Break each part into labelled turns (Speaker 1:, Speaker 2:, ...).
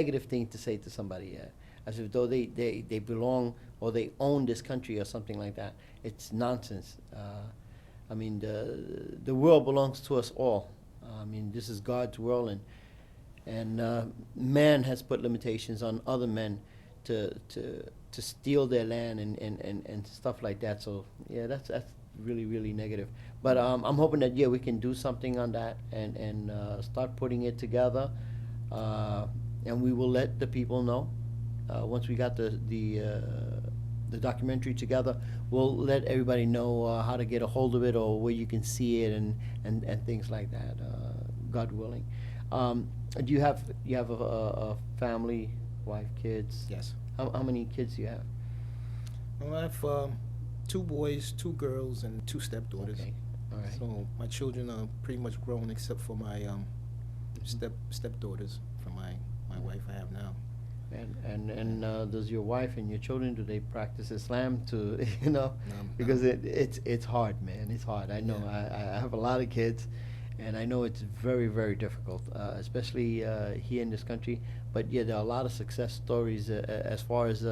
Speaker 1: negative thing to say to somebody, as if though they belong or they own this country or something like that. It's nonsense. I mean, the world belongs to us all. I mean, this is God's world, and man has put limitations on other men to steal their land and stuff like that. So yeah, that's really really negative. But I'm hoping that yeah we can do something on that and start putting it together, and we will let the people know once we got the documentary together. We'll let everybody know how to get a hold of it or where you can see it and things like that. God willing. Do you have a family, wife, kids?
Speaker 2: Yes.
Speaker 1: How many kids do you have?
Speaker 2: Well, I have two boys, two girls, and two stepdaughters.
Speaker 1: Okay. All right.
Speaker 2: So my children are pretty much grown, except for my stepdaughters from my wife I have now.
Speaker 1: And does your wife and your children, do they practice Islam to because
Speaker 2: No.
Speaker 1: it's hard, man. It's hard. I know.
Speaker 2: Yeah.
Speaker 1: I have a lot of kids, and I know it's very very difficult, especially here in this country. But yeah, there are a lot of success stories as far as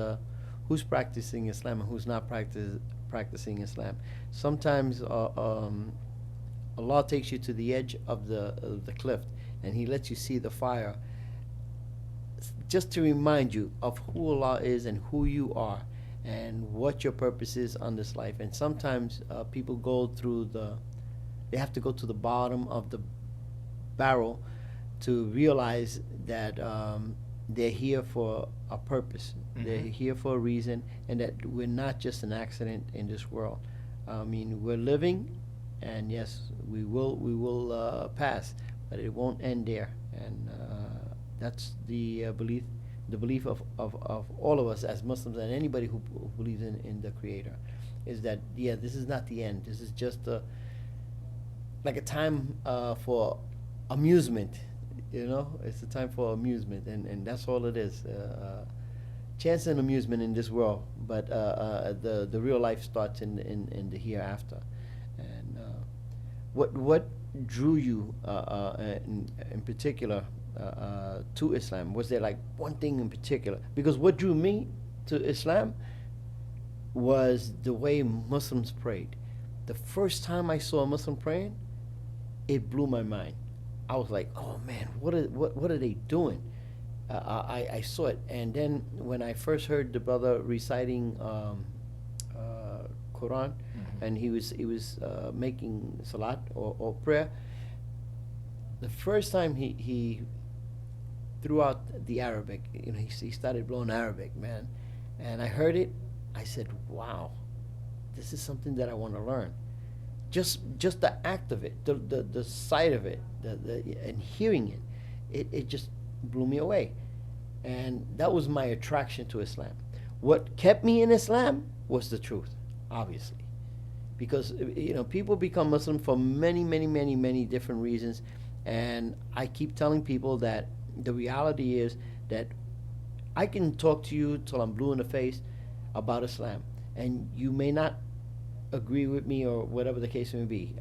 Speaker 1: who's practicing Islam and who's not practicing Islam. Sometimes Allah takes you to the edge of the cliff, and He lets you see the fire, just to remind you of who Allah is and who you are and what your purpose is on this life. And sometimes people they have to go to the bottom of the barrel to realize that they're here for a purpose. They're here for a reason, and that we're not just an accident in this world. I mean, we're living, and yes, we will pass, but it won't end there. And that's the belief of all of us as Muslims and anybody who believes in the Creator, is that yeah, this is not the end. This is just like a time for amusement. It's a time for amusement, and that's all it is. Chance and amusement in this world, but the real life starts in the hereafter. And what drew you in particular to Islam? Was there like one thing in particular? Because what drew me to Islam was the way Muslims prayed. The first time I saw a Muslim praying, it blew my mind. I was like, oh man, what are they doing? I saw it, and then when I first heard the brother reciting Quran, and he was making salat or prayer, the first time he threw out the Arabic, he started blowing Arabic, man, and I heard it. I said, wow, this is something that I want to learn. Just the act of it, the sight of it, and hearing it just blew me away, and that was my attraction to Islam. What kept me in Islam was the truth, obviously, because people become Muslim for many, many, many, many different reasons, and I keep telling people that the reality is that I can talk to you till I'm blue in the face about Islam, and you may not agree with me or whatever the case may be.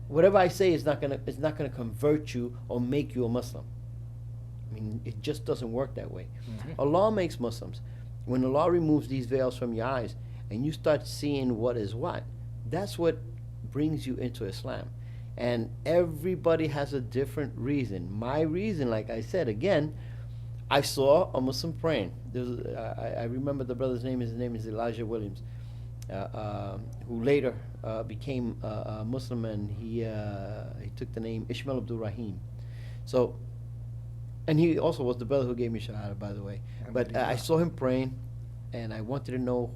Speaker 1: Whatever I say is not gonna convert you or make you a Muslim. I mean, it just doesn't work that way. Allah makes Muslims. When Allah removes these veils from your eyes and you start seeing what is what, that's what brings you into Islam. And everybody has a different reason. My reason, like I said again, I saw a Muslim praying. I remember the brother's name. His name is Elijah Williams. Who later became a Muslim, and he took the name Ishmael Abdul Rahim. So, and he also was the brother who gave me Shahada, by the way. But I saw him praying, and I wanted to know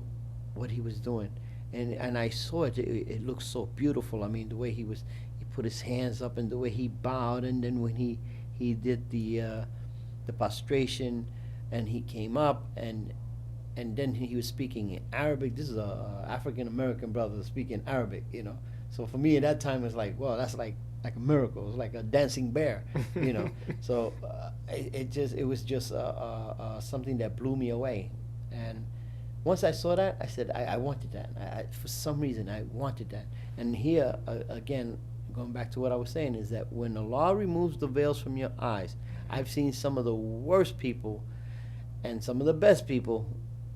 Speaker 1: what he was doing, and I saw it. It looked so beautiful. I mean, the way he put his hands up, and the way he bowed, and then when he did the prostration, and he came up, and then he was speaking in Arabic. This is a African American brother speaking Arabic, So for me at that time, it was like, well, that's like a miracle. It was like a dancing bear, So it was just something that blew me away. And once I saw that, I said I wanted that. For some reason, I wanted that. And here again, going back to what I was saying, is that when Allah removes the veils from your eyes, I've seen some of the worst people and some of the best people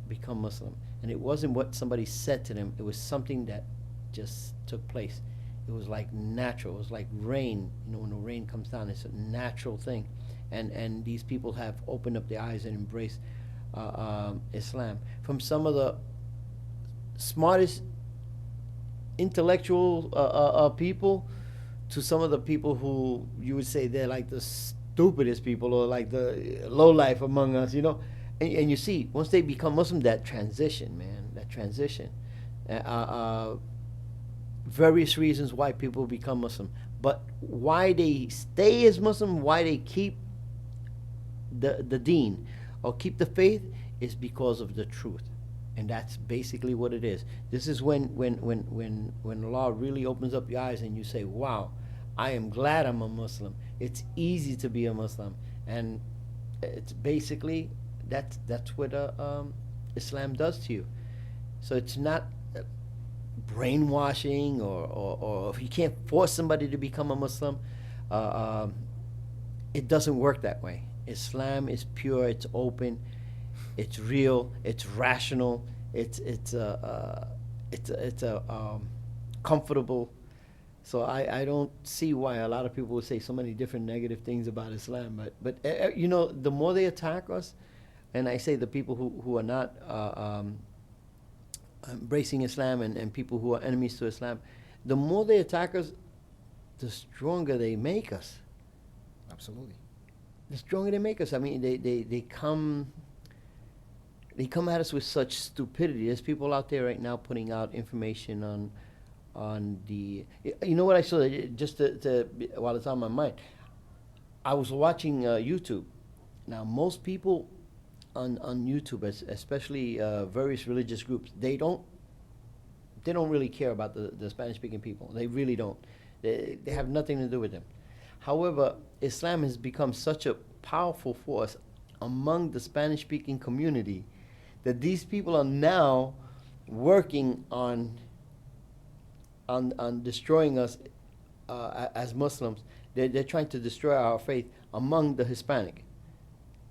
Speaker 1: become Muslim. And it wasn't what somebody said to them, it was something that just took place. It was like natural. It was like rain. You know, when the rain comes down, it's a natural thing. And these people have opened up their eyes and embraced Islam. From some of the smartest intellectual people to some of the people who you would say they're like the stupidest people or like the low life among us, you know. And you see, once they become Muslim, that transition, man, that transition. Various reasons why people become Muslim, but why they stay as Muslim, why they keep the deen or keep the faith is because of the truth. And that's basically what it is. This is when Allah really opens up your eyes and you say, wow, I am glad I'm a Muslim. It's easy to be a Muslim. And it's basically, that's what Islam does to you. So it's not brainwashing or if you can't force somebody to become a Muslim. It doesn't work that way. Islam is pure, it's open, it's real, it's rational, it's comfortable. So I don't see why a lot of people would say so many different negative things about Islam. But you know, the more they attack us, and I say the people who are not embracing Islam and people who are enemies to Islam, the more they attack us, the stronger they make us.
Speaker 2: Absolutely.
Speaker 1: The stronger they make us. I mean, they come at us with such stupidity. There's people out there right now putting out information on the. You know what I saw? Just to while it's on my mind, I was watching YouTube. Now, most people on YouTube, especially various religious groups, they don't really care about the Spanish-speaking people. They really don't. They have nothing to do with them. However, Islam has become such a powerful force among the Spanish-speaking community that these people are now working on destroying us as Muslims. They're trying to destroy our faith among the Hispanic.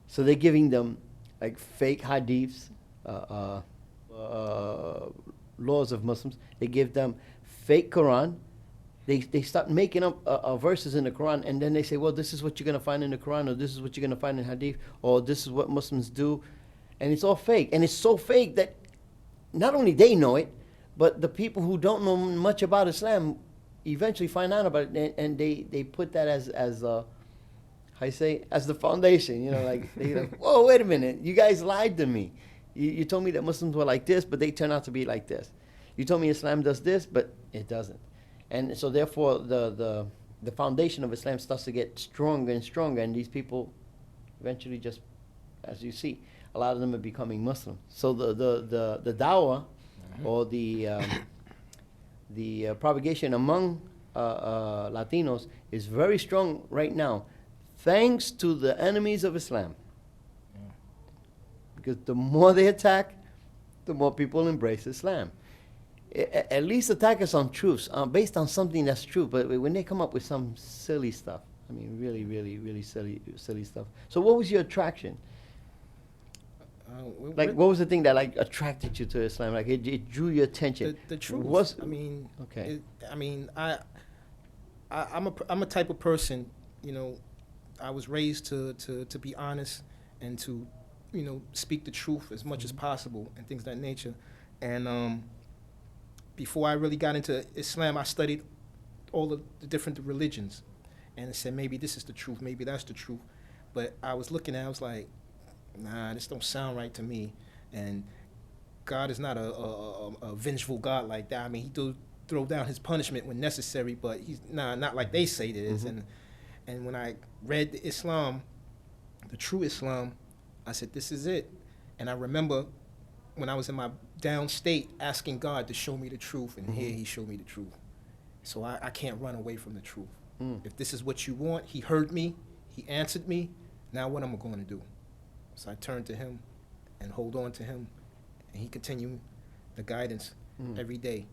Speaker 1: So they're giving them like fake hadiths, laws of Muslims. They give them fake Quran. They start making up verses in the Quran, and then they say, well, this is what you're going to find in the Quran, or this is what you're going to find in Hadith, or this is what Muslims do. And it's all fake. And it's so fake that not only they know it, but the people who don't know much about Islam eventually find out about it, and they put that as how you say, as the foundation. You know, like, they're like, whoa, wait a minute. You guys lied to me. You told me that Muslims were like this, but they turn out to be like this. You told me Islam does this, but it doesn't. And so therefore the foundation of Islam starts to get stronger and stronger, and these people eventually just, as you see, a lot of them are becoming Muslim. So the dawah or the propagation among Latinos is very strong right now, thanks to the enemies of Islam. Because the more they attack, the more people embrace Islam. At least attack us on truths, based on something that's true. But when they come up with some silly stuff, I mean, really, really, really silly stuff. So what was your attraction? What was the thing that like attracted you to Islam? Like it drew your attention.
Speaker 2: The truth. I mean,
Speaker 1: okay.
Speaker 2: I'm a type of person. You know, I was raised to be honest and to, you know, speak the truth as much as possible and things of that nature. And before I really got into Islam, I studied all of the different religions, and I said, maybe this is the truth, maybe that's the truth. But I was looking at it, I was like, nah, this don't sound right to me. And God is not a vengeful God like that. I mean, he do throw down his punishment when necessary, but he's not like they say it is. Mm-hmm. And when I read the Islam, the true Islam, I said, this is it. And I remember when I was in my down state asking God to show me the truth, and here he showed me the truth. So I can't run away from the truth. If this is what you want, he heard me, he answered me, now what am I going to do? So I turn to him and hold on to him, and he continued the guidance every day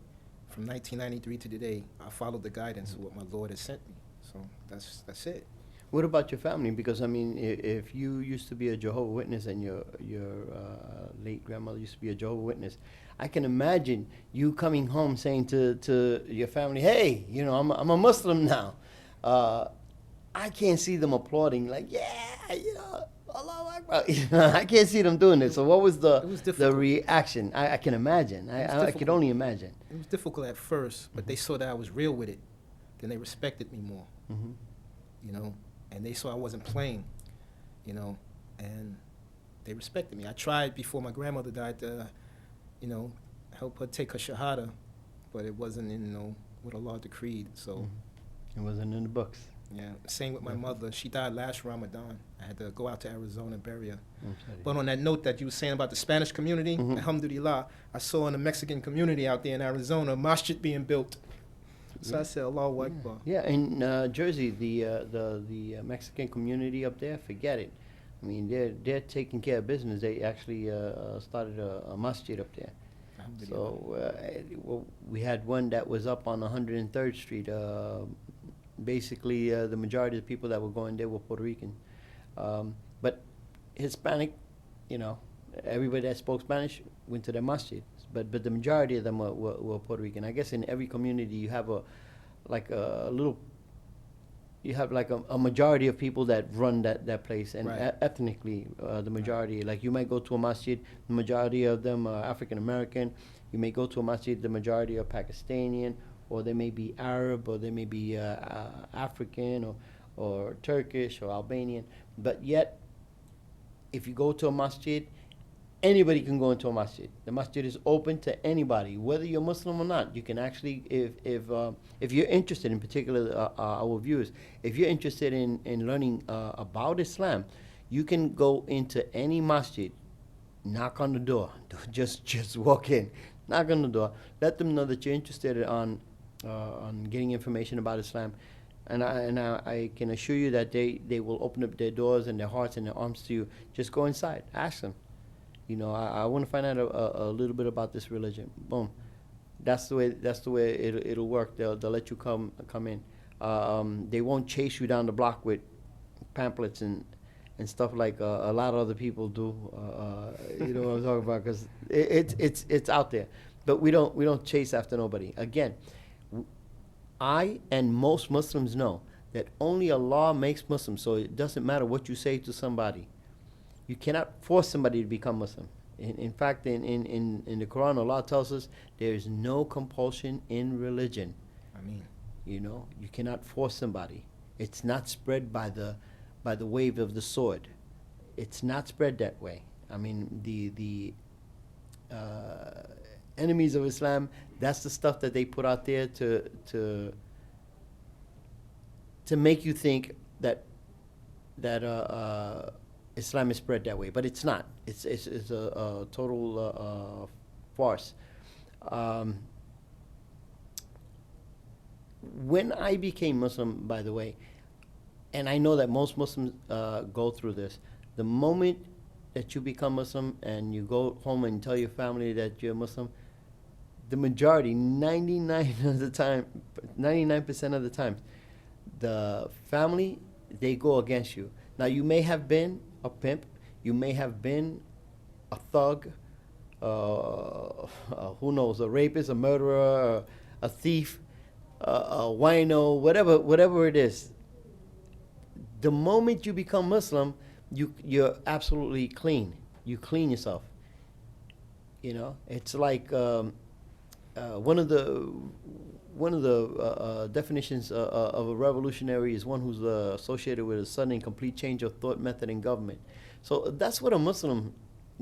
Speaker 2: from 1993 to today, I followed the guidance of what my Lord has sent me. So that's it.
Speaker 1: What about your family? Because I mean, if you used to be a Jehovah's Witness and your late grandmother used to be a Jehovah's Witness, I can imagine you coming home saying to your family, "Hey, you know, I'm a Muslim now." I can't see them applauding like, "Yeah, you know, Allah Akbar." I can't see them doing it. So what was
Speaker 2: It was
Speaker 1: the
Speaker 2: difficult.
Speaker 1: reaction? I can imagine.
Speaker 2: It was
Speaker 1: I could
Speaker 2: difficult.
Speaker 1: only imagine.
Speaker 2: It was difficult at first, but they saw that I was real with it. Then they respected me more,
Speaker 1: Hmm.
Speaker 2: you know, and they saw I wasn't playing, you know, and they respected me. I tried before my grandmother died to, you know, help her take her shahada, but it wasn't in, you know, what Allah decreed. So,
Speaker 1: It wasn't in the books.
Speaker 2: yeah, same with my mother. She died last Ramadan. I had to go out to Arizona and bury her.
Speaker 1: I'm sorry.
Speaker 2: But on that note that you were saying about the Spanish community,
Speaker 1: Mhm.
Speaker 2: alhamdulillah, I saw in the Mexican community out there in Arizona, a masjid being built. So I said, Allahu Akbar.
Speaker 1: Yeah, in Jersey, the Mexican community up there, forget it. I mean, they're taking care of business. They actually started a masjid up there.
Speaker 2: Alhamdulillah.
Speaker 1: So we had one that was up on 103rd Street. Basically, the majority of the people that were going there were Puerto Rican. But Hispanic, you know, everybody that spoke Spanish went to the masjid. But the majority of them were Puerto Rican. I guess in every community you have a majority of people that run that place, and
Speaker 2: Right.
Speaker 1: ethnically the majority. Like you might go to a masjid, the majority of them are African American. You may go to a masjid, the majority are Pakistani, or they may be Arab, or they may be African, or Turkish, or Albanian. But yet, if you go to a masjid, anybody can go into a masjid. The masjid is open to anybody, whether you're Muslim or not. You can actually, if you're interested, in particular, our viewers, if you're interested in learning about Islam, you can go into any masjid, knock on the door, just walk in, knock on the door, let them know that you're interested on getting information about Islam. And I can assure you that they will open up their doors and their hearts and their arms to you. Just go inside, ask them. You know, I want to find out a little bit about this religion. Boom, that's the way it'll work. They'll let you come in. They won't chase you down the block with pamphlets and stuff like a lot of other people do. You know what I'm talking about? Because it's out there, but we don't chase after nobody. Again, I and most Muslims know that only Allah makes Muslims. So it doesn't matter what you say to somebody. You cannot force somebody to become Muslim. In fact, in the Quran, Allah tells us there is no compulsion in religion.
Speaker 2: I mean,
Speaker 1: You know, you cannot force somebody. It's not spread by the wave of the sword. It's not spread that way. I mean, the enemies of Islam, that's the stuff that they put out there to make you think that Islam is spread that way, but it's not. It's a total farce. When I became Muslim, by the way, and I know that most Muslims go through this, the moment that you become Muslim and you go home and tell your family that you're Muslim, the majority, 99% of the time, the family, they go against you. Now, you may have been a pimp, you may have been a thug, who knows, a rapist, a murderer, a thief, a wino, whatever it is. The moment you become Muslim, you're absolutely clean. You clean yourself. You know, it's like one of the definitions of a revolutionary is one who's associated with a sudden and complete change of thought, method, and government. So that's what a Muslim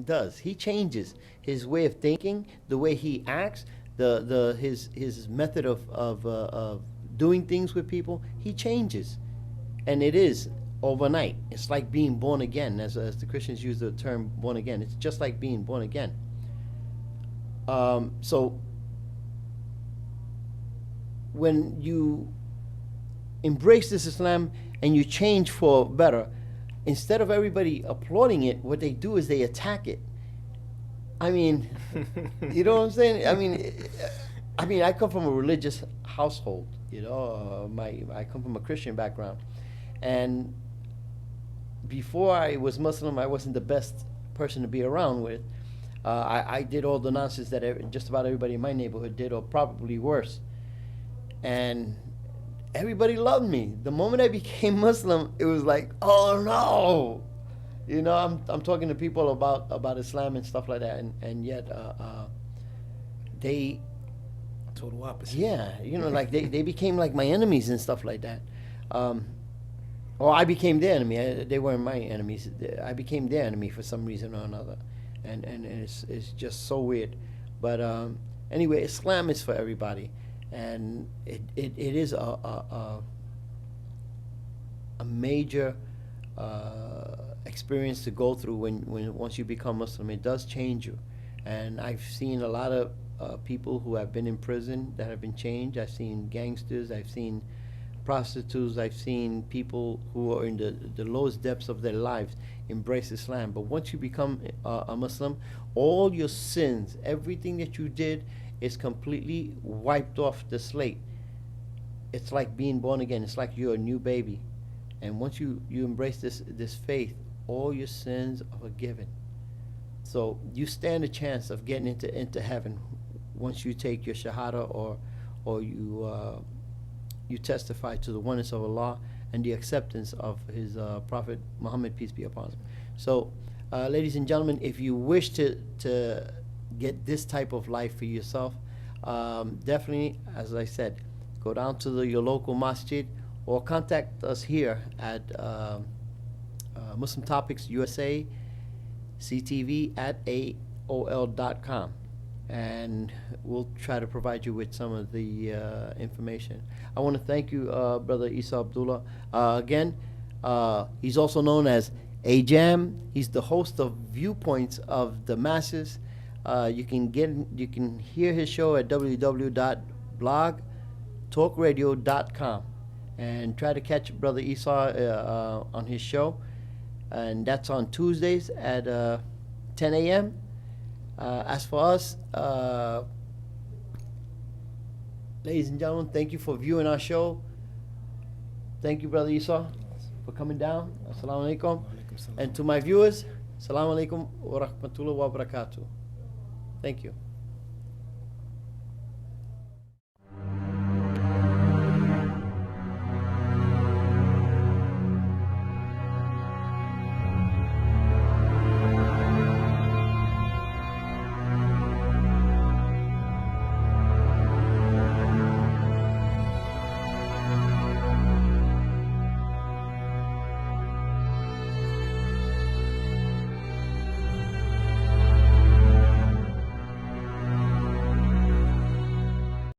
Speaker 1: does. He changes his way of thinking, the way he acts, his method of doing things with people. He changes, and it is overnight. It's like being born again, as the Christians use the term born again. It's just like being born again. So when you embrace this Islam and you change for better, instead of everybody applauding it, what they do is they attack it. I mean, you know what I'm saying? I mean, I mean, I come from a religious household. I come from a Christian background, and before I was Muslim, I wasn't the best person to be around with. I did all the nonsense that just about everybody in my neighborhood did, or probably worse. And everybody loved me. The moment I became Muslim, it was like, oh no. I'm talking to people about Islam and stuff like that, and yet they,
Speaker 2: Total opposite.
Speaker 1: yeah, like they became like my enemies and stuff like that. Or I became their enemy. They weren't my enemies. I became their enemy for some reason or another, and it's just so weird. But anyway, Islam is for everybody, and it is a major experience to go through when once you become Muslim. It does change you, and I've seen a lot of people who have been in prison that have been changed. I've seen gangsters. I've seen prostitutes. I've seen people who are in the lowest depths of their lives embrace Islam. But once you become a Muslim, all your sins, everything that you did, is completely wiped off the slate. It's like being born again. It's like you're a new baby. And once you embrace this faith, all your sins are forgiven. So you stand a chance of getting into heaven once you take your shahada, or you testify to the oneness of Allah and the acceptance of His Prophet Muhammad, peace be upon him. So, ladies and gentlemen, if you wish to get this type of life for yourself, definitely, as I said, go down to your local masjid, or contact us here at Muslim Topics USA CTV at AOL.com, and we'll try to provide you with some of the information. I want to thank you, Brother Isa Abdullah. Again, he's also known as A.J.A.M. He's the host of Viewpoints of the Masses. You can hear his show at www.blogtalkradio.com, and try to catch Brother Isa on his show, and that's on Tuesdays at 10 a.m. As for us, ladies and gentlemen, thank you for viewing our show. Thank you, Brother Isa, for coming down. Assalamu alaikum. And to my viewers, assalamu alaikum wa rahmatullahi wa barakatuh. Thank you.